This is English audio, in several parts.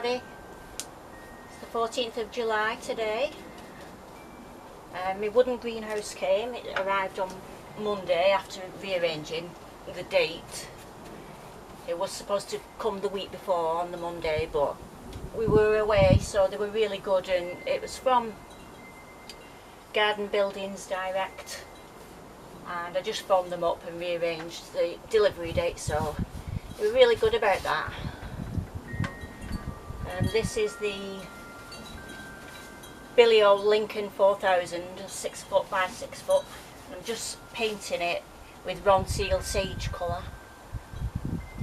everybody. It's the 14th of July today. My wooden greenhouse came. It arrived on Monday after rearranging the date. It was supposed to come the week before on the Monday, but we were away, so they were really good, and it was from Garden Buildings Direct, and I just phoned them up and rearranged the delivery date, so they were really good about that. This is the biennial Lincoln 4000, 6 foot by 6 foot. I'm just painting it with Ronseal sage colour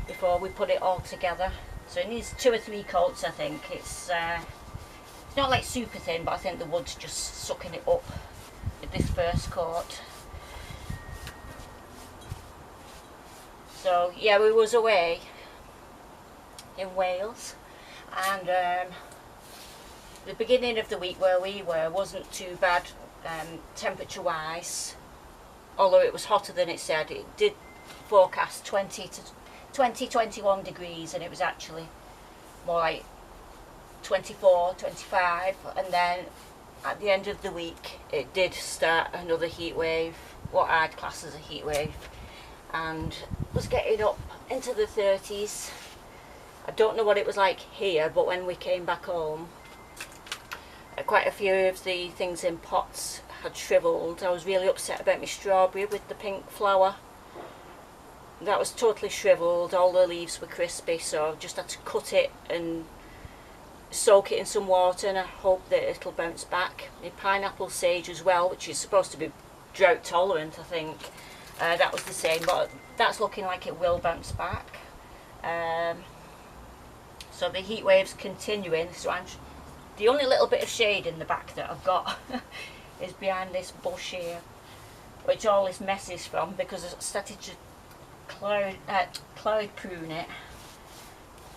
before we put it all together. So it needs 2 or 3 coats, I think. It's not like super thin, but I think the wood's just sucking it up with this first coat. So yeah, we was away in Wales, and the beginning of the week where we were wasn't too bad temperature wise, although it was hotter than it said. It did forecast 21 degrees, and it was actually more like 24, 25, and then at the end of the week it did start another heat wave, what I'd class as a heat wave, and was getting up into the 30s. I don't know what it was like here, but when we came back home, quite a few of the things in pots had shriveled. I was really upset about my strawberry with the pink flower. That was totally shriveled, all the leaves were crispy, so I just had to cut it and soak it in some water, and I hope that it'll bounce back. My pineapple sage as well, which is supposed to be drought tolerant, I think, that was the same, but that's looking like it will bounce back. So the heat wave's continuing, so the only little bit of shade in the back that I've got is behind this bush here, which all this mess is from, because I started to cloud prune it.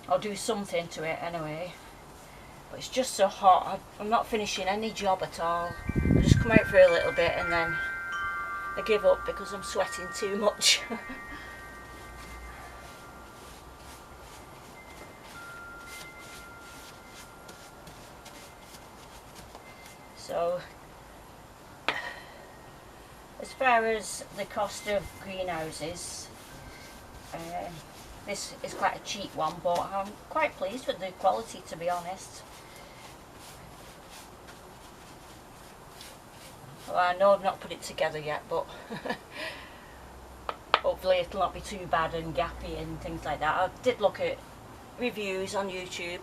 I'll do something to it anyway, but it's just so hot. I'm not finishing any job at all. I just come out for a little bit and then I give up because I'm sweating too much. So as far as the cost of greenhouses, this is quite a cheap one, but I'm quite pleased with the quality, to be honest. Well, I know I've not put it together yet, but hopefully it'll not be too bad and gappy and things like that. I did look at reviews on YouTube,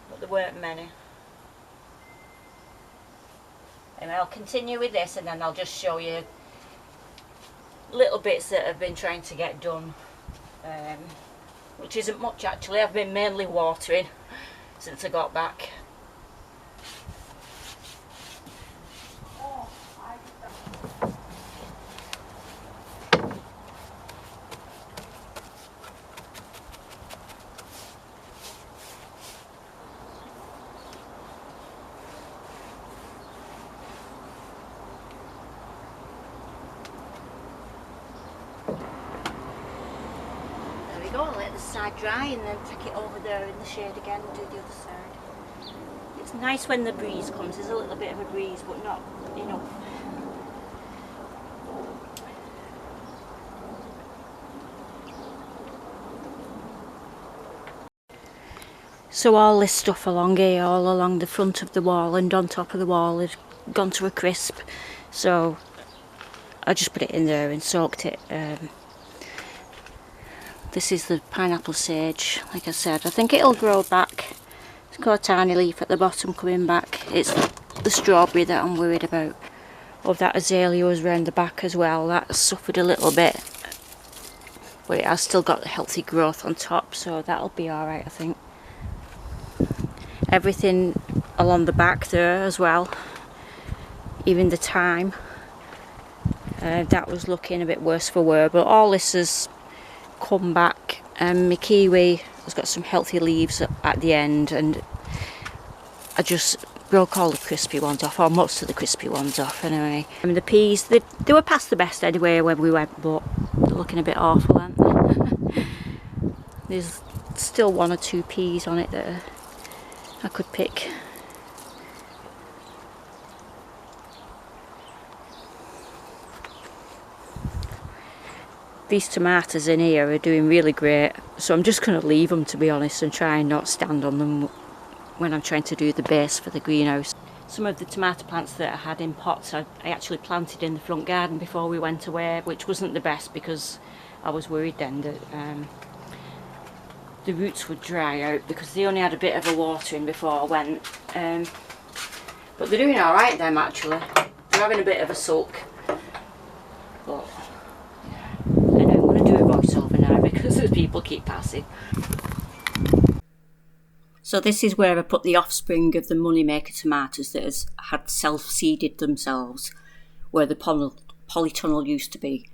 but there weren't many. Anyway, I'll continue with this, and then I'll just show you little bits that I've been trying to get done, which isn't much actually. I've been mainly watering since I got back. Go and let the side dry, and then take it over there in the shade again and do the other side. It's nice when the breeze comes. There's a little bit of a breeze, but not enough. So all this stuff along here, all along the front of the wall and on top of the wall, had gone to a crisp, so I just put it in there and soaked it. This is the pineapple sage, like I said. I think it'll grow back. It's got a tiny leaf at the bottom coming back. It's the strawberry that I'm worried about. Oh, that azalea was round the back as well. That suffered a little bit, but it has still got healthy growth on top, so that'll be alright, I think. Everything along the back there as well, even the thyme, that was looking a bit worse for wear, but all this has come back, and my kiwi has got some healthy leaves at the end, and I just broke all the crispy ones off, or most of the crispy ones off anyway. I mean, the peas, they were past the best anyway when we went, but they're looking a bit awful, aren't they? There's still one or two peas on it that I could pick. These tomatoes in here are doing really great, so I'm just going to leave them, to be honest, and try and not stand on them when I'm trying to do the base for the greenhouse. Some of the tomato plants that I had in pots I actually planted in the front garden before we went away, which wasn't the best because I was worried then that the roots would dry out because they only had a bit of a watering before I went. But they're doing alright, them actually. They're having a bit of a sulk. But anyway, I'm going to do a voiceover now because the people keep passing. So this is where I put the offspring of the moneymaker tomatoes that had self-seeded themselves, where the polytunnel used to be.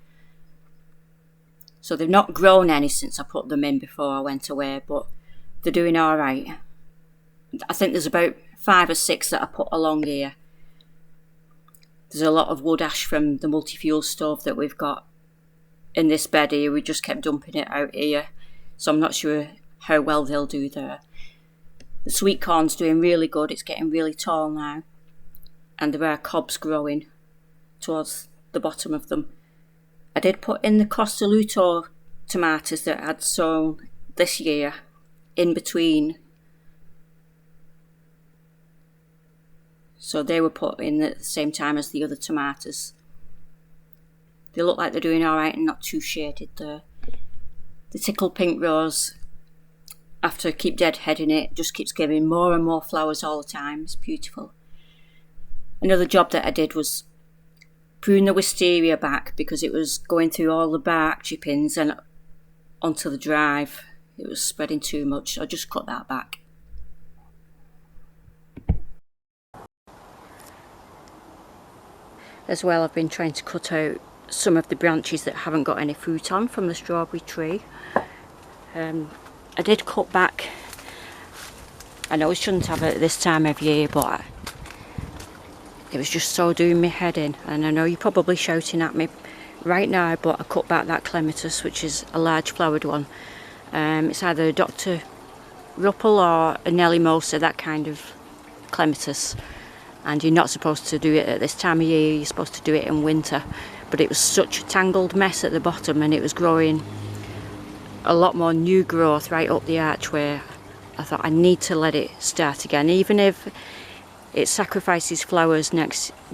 So they've not grown any since I put them in before I went away, but they're doing alright. I think there's about 5 or 6 that I put along here. There's a lot of wood ash from the multi-fuel stove that we've got in this bed here. We just kept dumping it out here, so I'm not sure how well they'll do there. The sweet corn's doing really good, it's getting really tall now, and there are cobs growing towards the bottom of them. I did put in the Costa Luto tomatoes that I'd sown this year in between, so they were put in at the same time as the other tomatoes. They look like they're doing alright and not too shaded there. The tickled pink rose, after I keep deadheading it, just keeps giving more and more flowers all the time. It's beautiful. Another job that I did was prune the wisteria back because it was going through all the bark chippings and onto the drive. It was spreading too much, so I just cut that back. As well, I've been trying to cut out some of the branches that haven't got any fruit on from the strawberry tree. I did cut back. I know I shouldn't have it at this time of year, but it was just so doing me head in, and I know you're probably shouting at me right now, but I cut back that clematis, which is a large flowered one. It's either a Dr. Ruppel or a Nelly Mosa, that kind of clematis, and you're not supposed to do it at this time of year, you're supposed to do it in winter. But it was such a tangled mess at the bottom, and it was growing a lot more new growth right up the archway. I thought I need to let it start again, even if it sacrifices flowers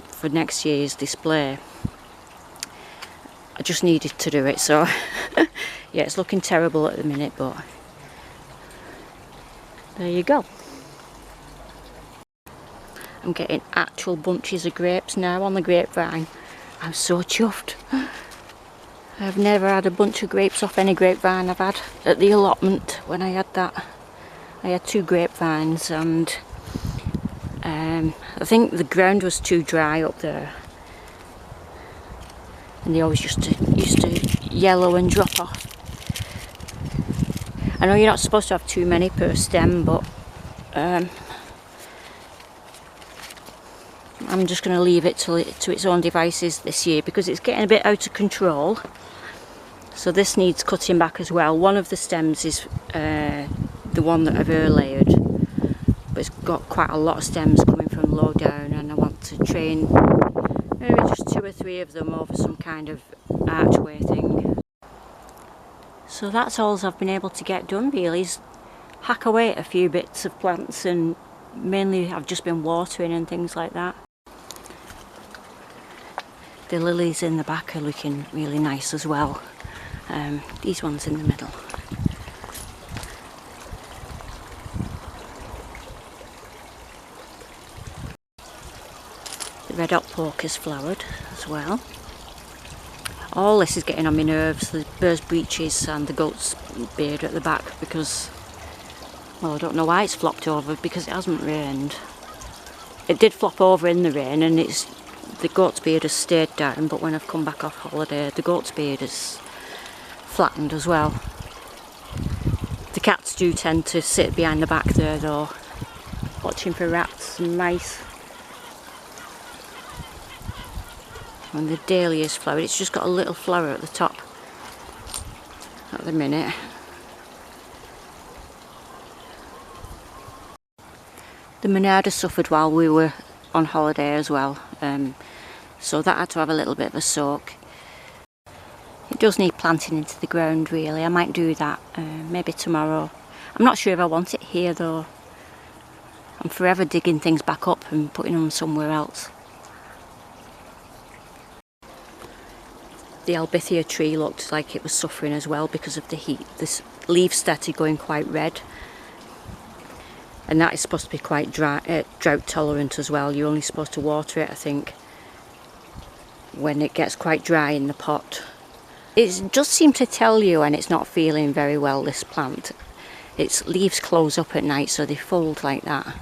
for next year's display. I just needed to do it, so yeah, it's looking terrible at the minute, but there you go. I'm getting actual bunches of grapes now on the grapevine. I'm so chuffed. I've never had a bunch of grapes off any grapevine I've had at the allotment. When I had that, I had 2 grapevines, and I think the ground was too dry up there, and they always used to yellow and drop off. I know you're not supposed to have too many per stem, but I'm just going to leave it to its own devices this year because it's getting a bit out of control. So this needs cutting back as well. One of the stems is the one that I've layered, but it's got quite a lot of stems coming from low down, and I want to train maybe just 2 or 3 of them over some kind of archway thing. So that's all I've been able to get done really, is hack away at a few bits of plants, and mainly I've just been watering and things like that. The lilies in the back are looking really nice as well. These ones in the middle. The red hot poker's flowered as well. All this is getting on my nerves, the bird's breeches and the goat's beard at the back, because, well, I don't know why it's flopped over, because it hasn't rained. It did flop over in the rain, and the goat's beard has stayed down, but when I've come back off holiday, the goat's beard has flattened as well. The cats do tend to sit behind the back there though, watching for rats and mice. And the dahlia's flowered. It's just got a little flower at the top at the minute. The monarda suffered while we were on holiday as well, so that had to have a little bit of a soak. It does need planting into the ground really. I might do that maybe tomorrow. I'm not sure if I want it here though. I'm forever digging things back up and putting them somewhere else. The albithia tree looked like it was suffering as well because of the heat. The leaves started going quite red. And that is supposed to be quite drought tolerant as well. You're only supposed to water it, I think, when it gets quite dry in the pot. It does seem to tell you when it's not feeling very well, this plant. Its leaves close up at night, so they fold like that.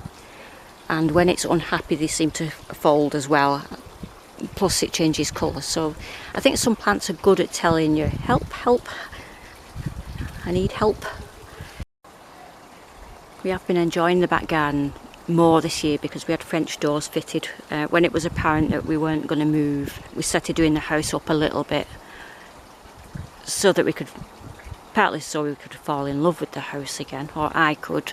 And when it's unhappy, they seem to fold as well. Plus it changes colour. So I think some plants are good at telling you, help, help, I need help. We have been enjoying the back garden more this year because we had French doors fitted. When it was apparent that we weren't going to move, we started doing the house up a little bit so that we could, partly so we could fall in love with the house again, or I could.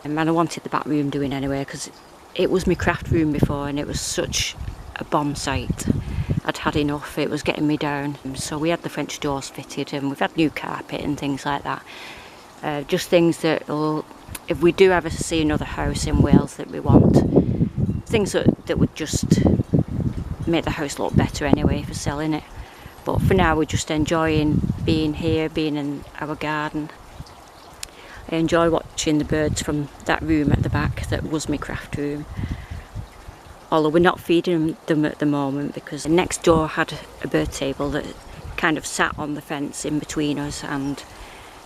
And I wanted the back room doing anyway because it was my craft room before and it was such a bomb site. I'd had enough, it was getting me down. So we had the French doors fitted and we've had new carpet and things like that. Just things that will, if we do ever see another house in Wales that we want, things that would just make the house look better anyway for selling it. But for now we're just enjoying being here, being in our garden. I enjoy watching the birds from that room at the back that was my craft room. Although we're not feeding them at the moment because next door had a bird table that kind of sat on the fence in between us, and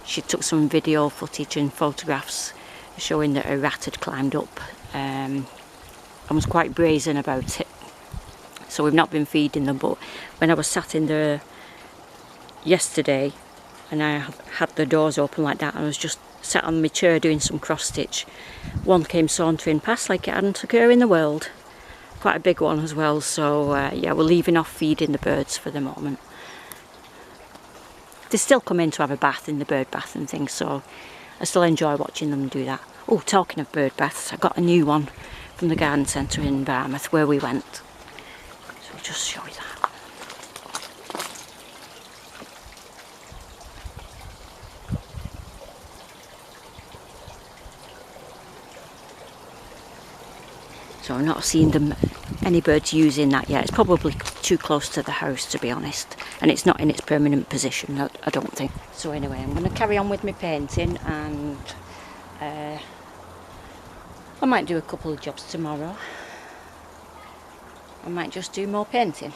she took some video footage and photographs showing that a rat had climbed up and was quite brazen about it. So we've not been feeding them, but when I was sat in there yesterday and I had the doors open like that and I was just sat on my chair doing some cross stitch, one came sauntering past like it hadn't a care in the world. Quite a big one as well, so yeah, we're leaving off feeding the birds for the moment. They still come in to have a bath in the bird bath and things, so I still enjoy watching them do that. Oh, talking of bird baths, I got a new one from the garden centre in Barmouth where we went. So I'll just show you that. So I've not seen any birds using that yet. It's probably too close to the house, to be honest, and it's not in its permanent position, I don't think. So anyway, I'm going to carry on with my painting, and I might do a couple of jobs tomorrow. I might just do more painting.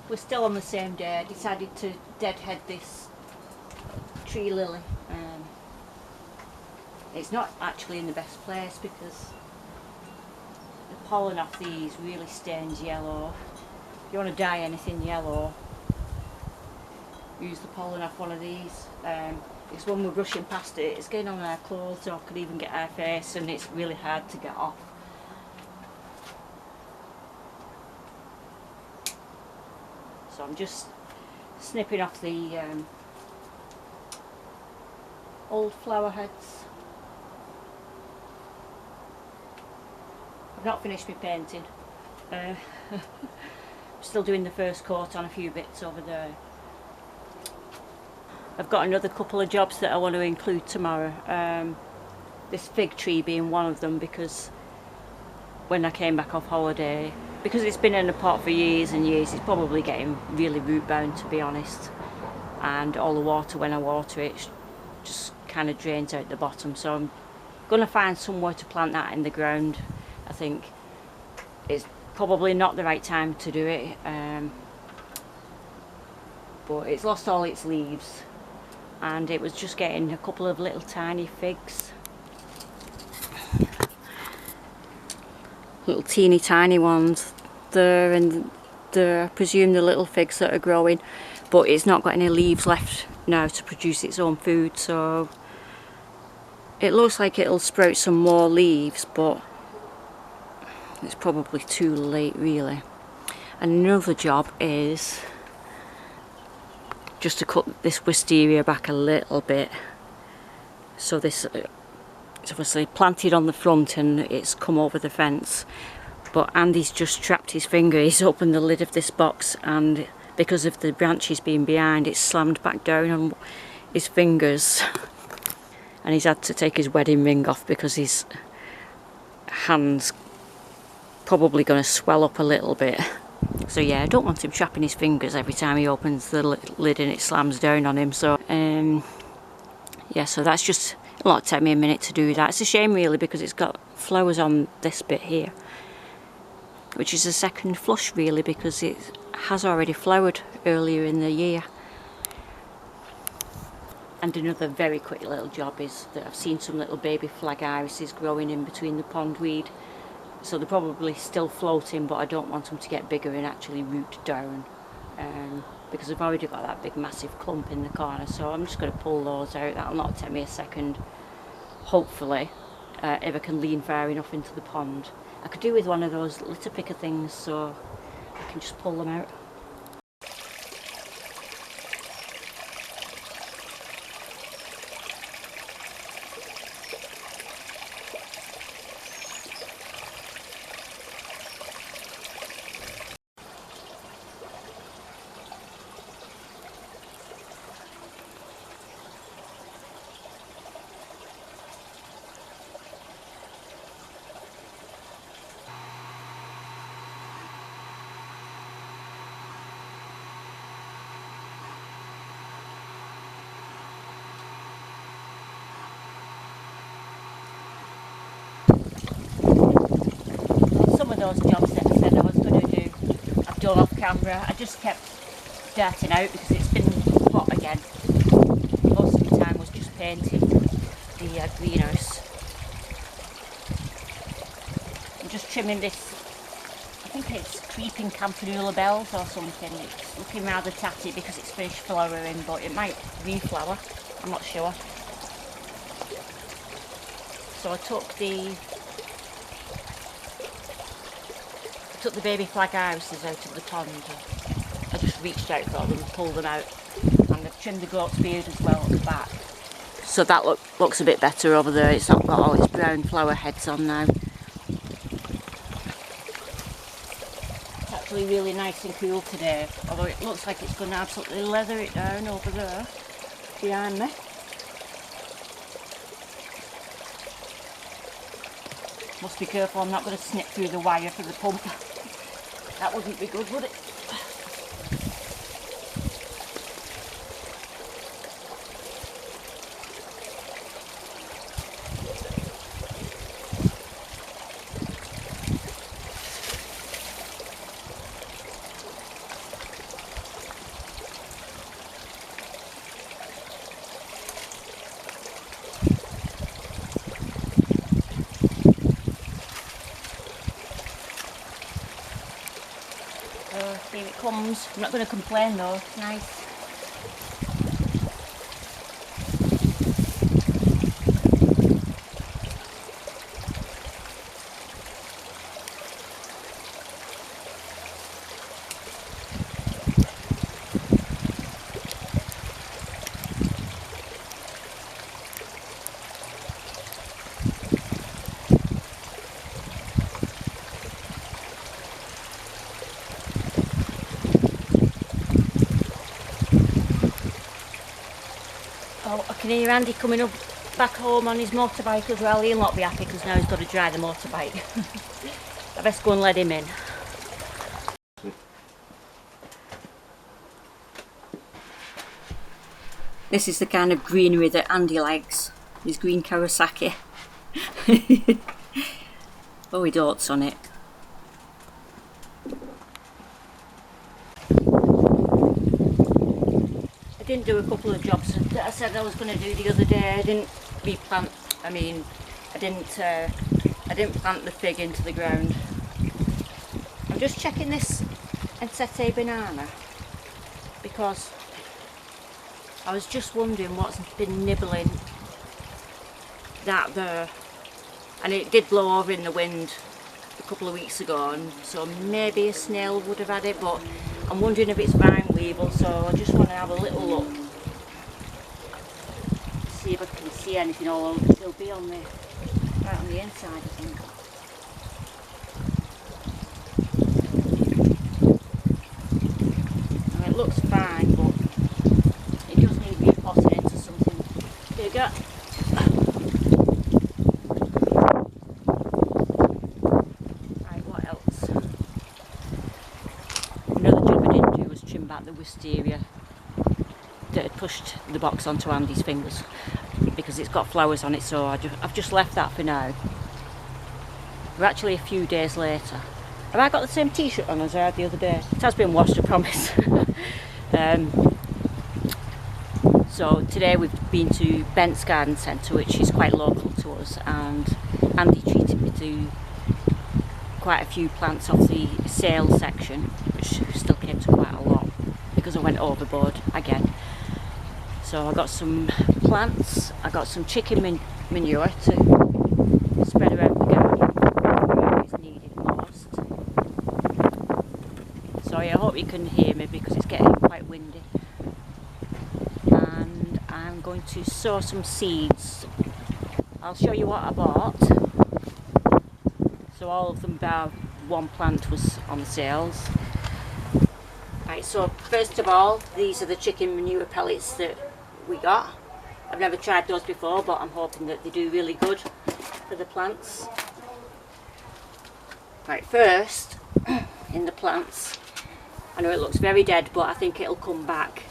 We're still on the same day. I decided to deadhead this tree lily. It's not actually in the best place because the pollen off these really stains yellow. If you want to dye anything yellow, use the pollen off one of these. Because when we're brushing past it, it's getting on our clothes, or could even get our face, and it's really hard to get off. So I'm just snipping off the old flower heads. I've not finished my painting. I'm still doing the first coat on a few bits over there. I've got another couple of jobs that I want to include tomorrow. This fig tree being one of them, because when I came back off holiday, because it's been in a pot for years and years, it's probably getting really root bound, to be honest. And all the water, when I water it, just kind of drains out the bottom. So I'm going to find somewhere to plant that in the ground. I think it's probably not the right time to do it, but it's lost all its leaves and it was just getting a couple of little tiny figs, little teeny tiny ones there and there. I presume the little figs that are growing, but it's not got any leaves left now to produce its own food, so it looks like it'll sprout some more leaves, but it's probably too late really. And another job is just to cut this wisteria back a little bit, so this It's obviously planted on the front and it's come over the fence, but Andy's just trapped his finger. He's opened the lid of this box, and because of the branches being behind, it's slammed back down on his fingers. And he's had to take his wedding ring off because his hand's probably going to swell up a little bit. So yeah, I don't want him trapping his fingers every time he opens the lid and it slams down on him. So yeah, so that's just, it'll take me a minute to do that. It's a shame really, because it's got flowers on this bit here, which is a second flush really, because it has already flowered earlier in the year. And another very quick little job is that I've seen some little baby flag irises growing in between the pondweed. So they're probably still floating, but I don't want them to get bigger and actually root down, because I've already got that big massive clump in the corner. So I'm just going to pull those out. That'll not take me a second, hopefully, if I can lean far enough into the pond. I could do with one of those litter picker things, so I can just pull them out. Those jobs that I said I was going to do, I've done off camera. I just kept darting out because it's been hot again. Most of the time was just painting the greenhouse. I'm just trimming this, I think it's creeping campanula bells or something. It's looking rather tatty because it's finished flowering, but it might reflower, I'm not sure. So I took the baby flag irises out of the pond. I just reached out for them and pulled them out, and I've trimmed the goat's beard as well at the back. So that looks a bit better over there. It's not got all its brown flower heads on now. It's actually really nice and cool today, although it looks like it's going to absolutely leather it down over there behind me. Must be careful I'm not going to snip through the wire for the pump. That wouldn't be good, would it? Here it comes. I'm not going to complain though, it's nice. Oh, I can hear Andy coming up back home on his motorbike as well. He'll not be happy because now he's got to drive the motorbike. I best go and let him in. This is the kind of greenery that Andy likes. His green Kawasaki. Oh, he dotes on it. I didn't do a couple of jobs that I said I was going to do the other day. I didn't replant. I didn't plant the fig into the ground. I'm just checking this Ensete banana because I was just wondering what's been nibbling that there, and it did blow over in the wind a couple of weeks ago, and so maybe a snail would have had it, but I'm wondering if it's vine weevil, so I just want to have a little look, see if I can see see anything all over, it'll be on the right on the inside, I think. Now, it looks fine, but it does need repotting into something bigger. Right, what else? Another job I didn't do was trim back the wisteria that had pushed the box onto Andy's fingers, because it's got flowers on it, so I've just left that for now. We're actually a few days later. Have I got the same t-shirt on as I had the other day? It has been washed, I promise. So today we've been to Bent's Garden Centre, which is quite local to us, and Andy treated me to quite a few plants off the sale section, which still came to quite a lot because I went overboard again. So I got some plants, I got some chicken manure to spread around the garden where it's needed most. Sorry, I hope you can hear me because it's getting quite windy. And I'm going to sow some seeds. I'll show you what I bought. So all of them bar one plant was on sales. Right, so first of all, these are the chicken manure pellets that we got. I've never tried those before, but I'm hoping that they do really good for the plants. Right, first in the plants, I know it looks very dead, but I think it'll come back.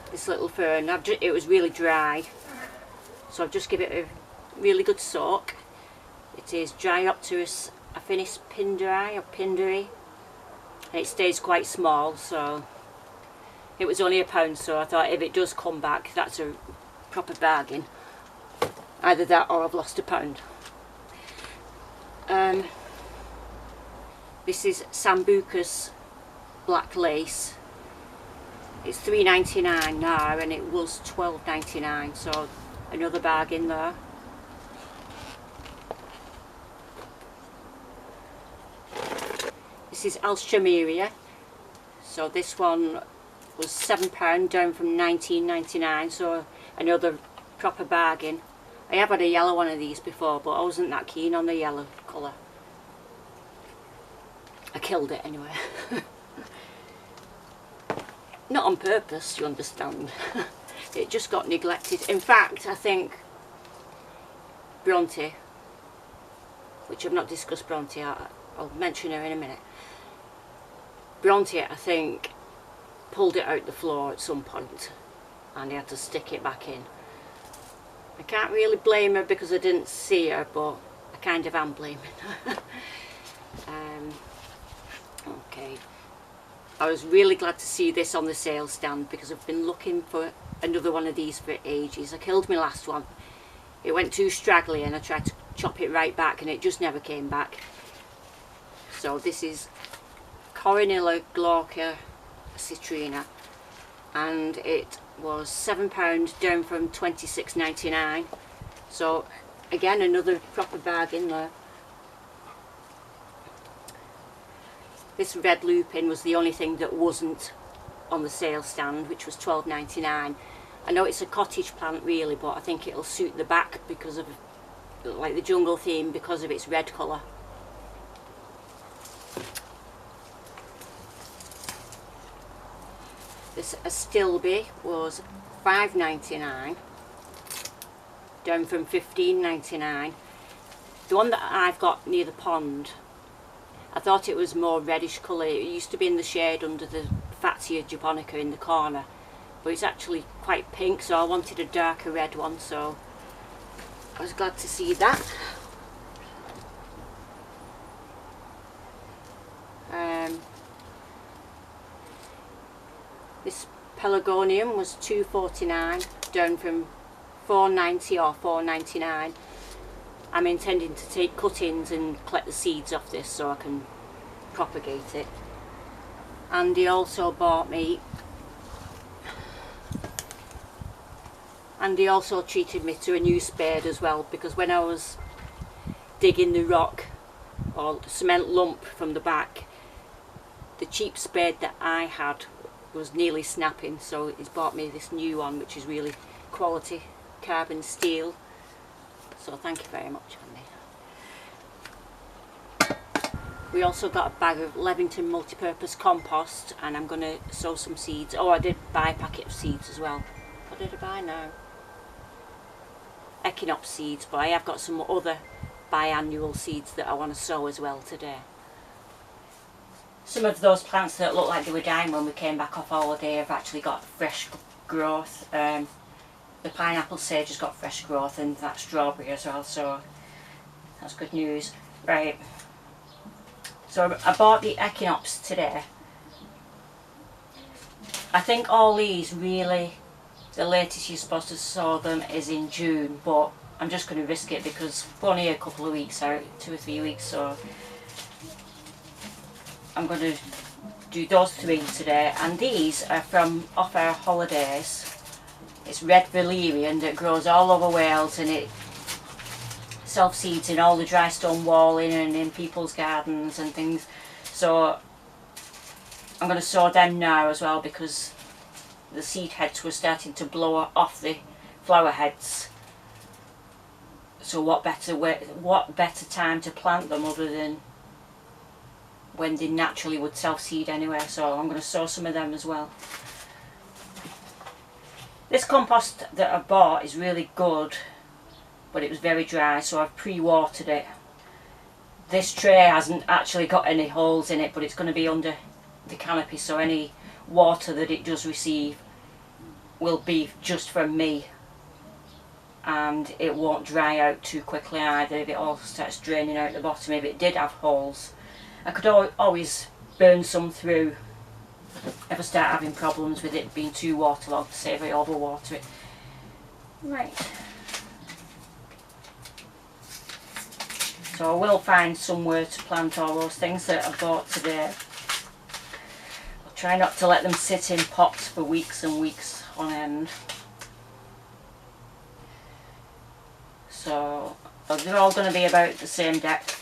This little fern, it was really dry, so I've just given it a really good soak. It is Dryopteris affinis pinderi or pinderi, and it stays quite small, so it was only £1, so I thought if it does come back, that's a proper bargain. Either that or I've lost £1. This is Sambucus black lace. It's $3.99 now, and it was $12.99, so another bargain there. This is Alstroemeria. So this one was £7 down from $19.99, so another proper bargain. I have had a yellow one of these before, but I wasn't that keen on the yellow colour. I killed it anyway. Not on purpose, you understand. It just got neglected. In fact, I think Bronte, which I've not discussed Bronte, I'll mention her in a minute. Bronte, I think, pulled it out the floor at some point and he had to stick it back in. I can't really blame her because I didn't see her, but I kind of am blaming her. Okay. I was really glad to see this on the sale stand because I've been looking for another one of these for ages. I killed my last one. It went too straggly and I tried to chop it right back and it just never came back. So this is Coronilla glauca citrina, and it was £7 down from $26.99. So again, another proper bargain there. This red lupin was the only thing that wasn't on the sale stand, which was $12.99. I know it's a cottage plant really, but I think it'll suit the back because of like the jungle theme, because of its red colour. This Astilbe was $5.99 down from $15.99. The one that I've got near the pond, I thought it was more reddish colour. It used to be in the shade under the Fatsia japonica in the corner, but it's actually quite pink, so I wanted a darker red one, so I was glad to see that. This pelargonium was $2.49 down from $4.90 or $4.99. I'm intending to take cuttings and collect the seeds off this so I can propagate it. And he also bought me, and he also treated me to a new spade as well, because when I was digging the rock or the cement lump from the back, the cheap spade that I had was nearly snapping, so he's bought me this new one which is really quality carbon steel. So thank you very much, Andy. We also got a bag of Levington multi-purpose compost, and I'm going to sow some seeds. Oh, I did buy a packet of seeds as well. What did I buy now? Echinopsis seeds, but I have got some other biannual seeds that I want to sow as well today. Some of those plants that looked like they were dying when we came back off holiday have actually got fresh growth. The pineapple sage has got fresh growth, and that strawberry as well, so that's good news. Right, so I bought the Echinopsis today. I think all these really, the latest you're supposed to sow them is in June, but I'm just going to risk it because we're only a couple of weeks out, 2 or 3 weeks, so I'm going to do those 3 today. And these are from off our holidays. It's red valerian that grows all over Wales, and it self-seeds in all the dry stone walling and in people's gardens and things. So I'm going to sow them now as well, because the seed heads were starting to blow off the flower heads. So what better time to plant them other than when they naturally would self-seed anyway. So I'm going to sow some of them as well. This compost that I bought is really good, but it was very dry, so I've pre-watered it. This tray hasn't actually got any holes in it, but it's going to be under the canopy, so any water that it does receive will be just from me, and it won't dry out too quickly either if it all starts draining out the bottom. If it did have holes, I could always burn some through if I start having problems with it being too waterlogged, say if I overwater it. Right, so I will find somewhere to plant all those things that I bought today. I'll try not to let them sit in pots for weeks and weeks on end. So they're all going to be about the same depth.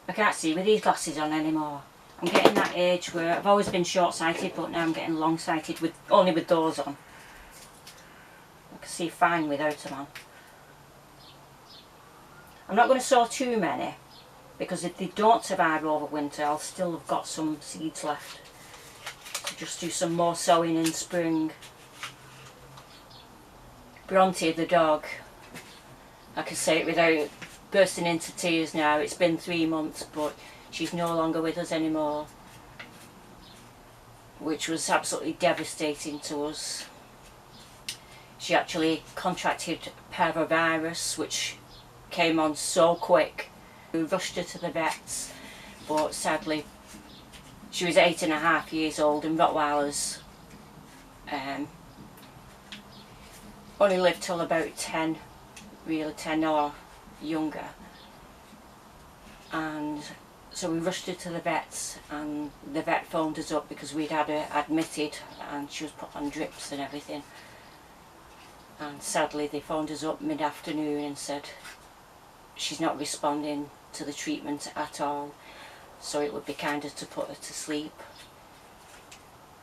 I can't see with these glasses on anymore. I'm getting that age where I've always been short-sighted, but now I'm getting long-sighted with only with those on. I can see fine without them on. I'm not going to sow too many, because if they don't survive over winter, I'll still have got some seeds left to just do some more sowing in spring. Bronte the dog, I can say it without bursting into tears now. It's been 3 months, but she's no longer with us anymore, which was absolutely devastating to us. She actually contracted parvovirus, which came on so quick. We rushed her to the vets, but sadly she was 8.5 years old, and Rottweilers only lived till about 10, really 10 or younger. And so we rushed her to the vets, and the vet phoned us up because we'd had her admitted and she was put on drips and everything. And sadly they phoned us up mid-afternoon and said she's not responding to the treatment at all, so it would be kinder to put her to sleep.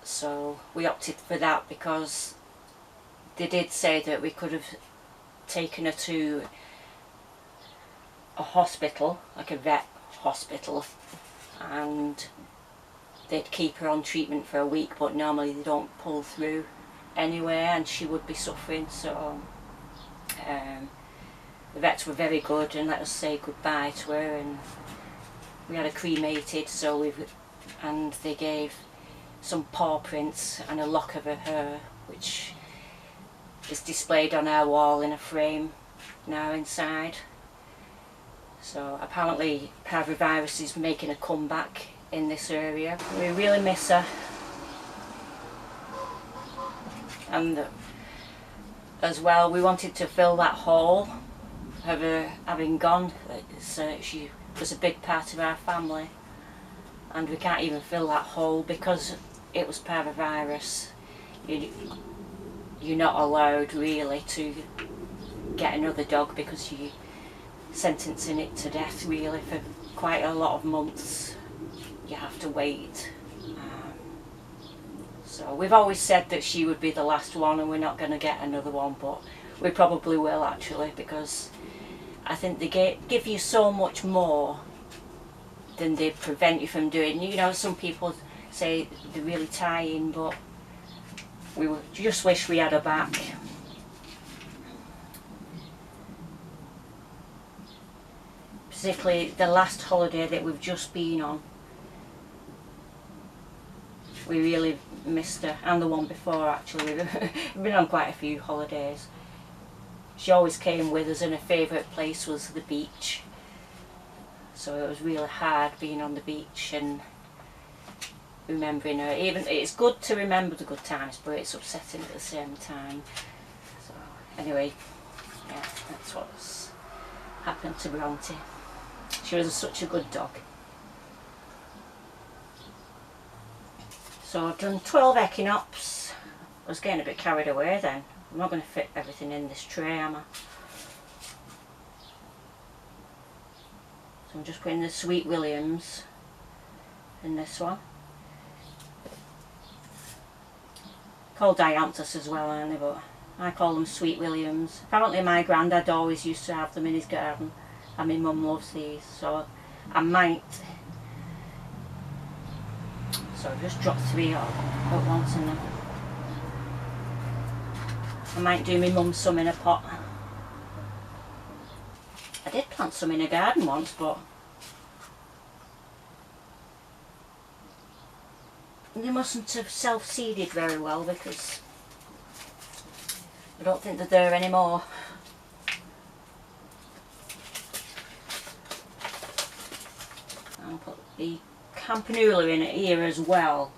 So we opted for that, because they did say that we could have taken her to a hospital, like a vet hospital, and they'd keep her on treatment for a week, but normally they don't pull through anyway, and she would be suffering. So the vets were very good and let us say goodbye to her, and we had her cremated. So and they gave some paw prints and a lock of her hair, which is displayed on our wall in a frame now inside. So apparently parvovirus is making a comeback in this area. We really miss her. And as well, we wanted to fill that hole of her having gone. She was a big part of our family, and we can't even fill that hole because it was parvovirus. You're not allowed really to get another dog, because you're sentencing it to death really for quite a lot of months. You have to wait. So we've always said that she would be the last one and we're not going to get another one, but we probably will actually, because I think they give you so much more than they prevent you from doing. You know, some people say they're really tiring, but we just wish we had her back. Particularly the last holiday that we've just been on. We really missed her, and the one before actually. We've been on quite a few holidays. She always came with us and her favourite place was the beach. So it was really hard being on the beach and remembering her. Even it's good to remember the good times, but it's upsetting at the same time. So anyway, yeah, that's what's happened to Bronte. She was such a good dog. So I've done 12 echinops. I was getting a bit carried away then. I'm not going to fit everything in this tray, am I? So I'm just putting the Sweet Williams in this one. Called dianthus as well, aren't they? But I call them Sweet Williams. Apparently my granddad always used to have them in his garden, and my mum loves these, so I might. So I've just dropped 3 at once in them. I might do my mum some in a pot. I did plant some in a garden once, but they mustn't have self-seeded very well, because I don't think they're there anymore. I'll put the campanula in here as well,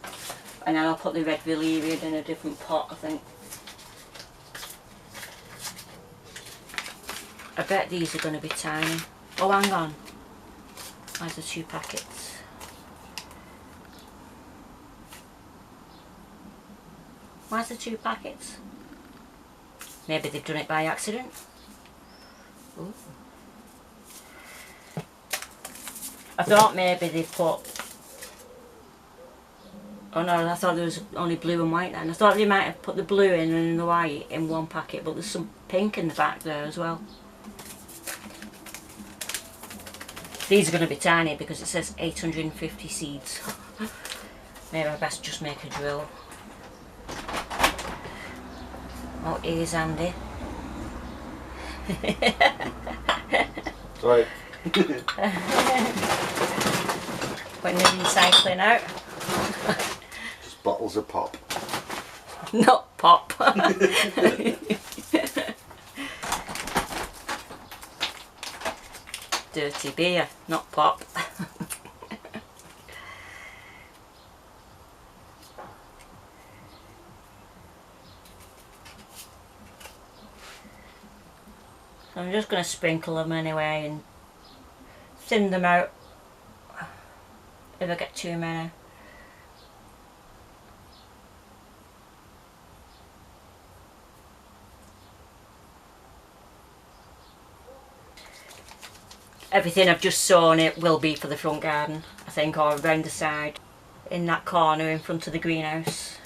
and then I'll put the red valerian in a different pot, I think. I bet these are going to be tiny. Oh, hang on. Where's the 2 packets? Where's the 2 packets? Maybe they've done it by accident. Ooh. I thought maybe they put... Oh no, I thought there was only blue and white then. I thought they might have put the blue in and the white in one packet, but there's some pink in the back there as well. These are going to be tiny because it says 850 seeds. Maybe I best just make a drill. Oh, here's Andy. Right. Putting the recycling out. Just bottles of pop. Not pop. Dirty beer, not pop. So I'm just going to sprinkle them anyway and thin them out if I get too many. Everything I've just sown it will be for the front garden, I think, or around the side, in that corner in front of the greenhouse.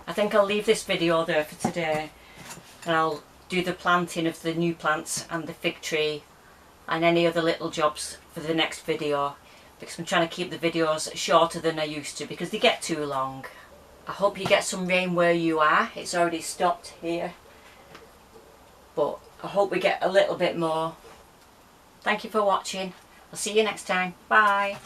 I think I'll leave this video there for today, and I'll do the planting of the new plants and the fig tree and any other little jobs for the next video, because I'm trying to keep the videos shorter than I used to because they get too long. I hope you get some rain where you are. It's already stopped here, but I hope we get a little bit more. Thank you for watching. I'll see you next time. Bye.